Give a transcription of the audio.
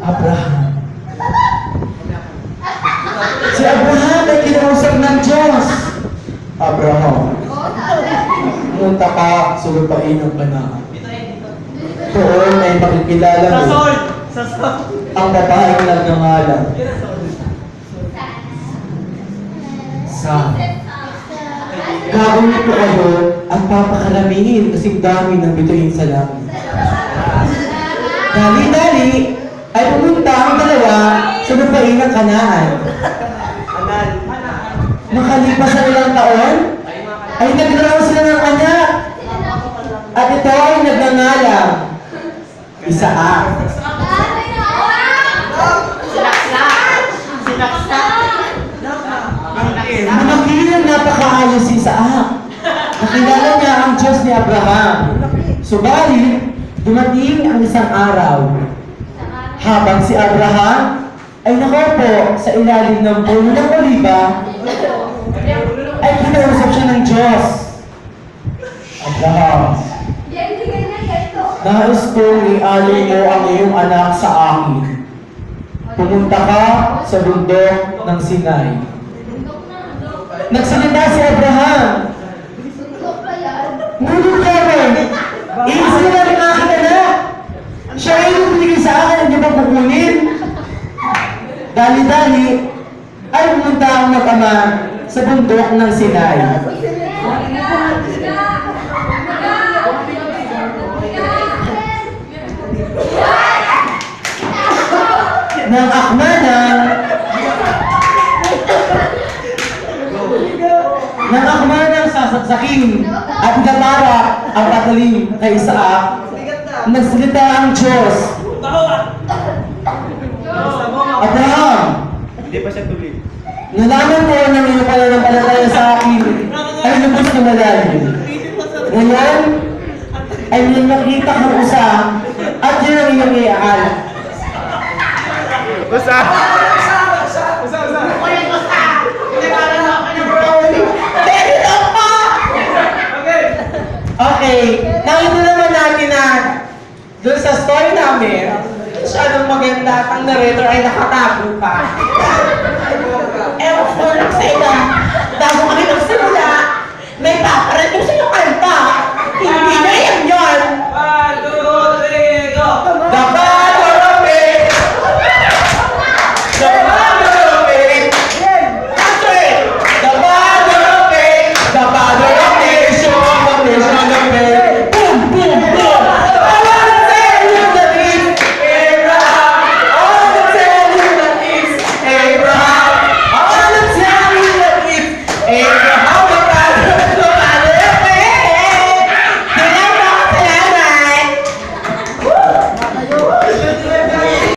Abraham. Si Abraham ay kinausap ng Diyos. Abraham, pumunta ka sa lupain ng Kanaan. Doon ay makikilala mo ang babaeng nagngangalan Sa gagawin ko kayo at papakaramihin kasing dami ng bituin sa langit. Dali-dali ay pumunta ang dalawa sa lupain ng Kanaan. Makalipas ang ilang taon, ay nagkaroon sila ng anak. At ito ay nagngangalang Isaac. Namakilang napakaayos si Isaac. Nakilala niya ang Diyos ni Abraham. Subalit, dumating ang isang araw. Habang si Abraham ay nakaupo sa ilalim ng puno ng oliba, ay kinausap siya ng Diyos. Abraham, nais kong ialay mo ang iyong anak sa akin. Pumunta ka sa bundok ng Sinai. Nagsalita si Abraham. Ngunit kami, iisa na rin aking anak. Siya ay ibigay sa akin, hindi ba kukunin? Dali-dali, ay pumunta ang mag-ama sa bundok ng Sinai. Nang akma ng sasaksakin at gatara ang patalim kay Isaac, nagsalita ang Diyos. Abraham, Hindi pa siya tuloy. nalaman ko ng iyong pananampalataya sa akin ay lubos na malalim. Ngayon, ay nakita kang usa at yun ang iyong iaan. Usa! Okay, nakita naman natin na doon sa story namin, masyadong maganda at ang narrator ay nakatago pa. Ewan ko lang sa ina, bago kami magsimula, may paparating sa iyo kanta. Hindi na yan yun.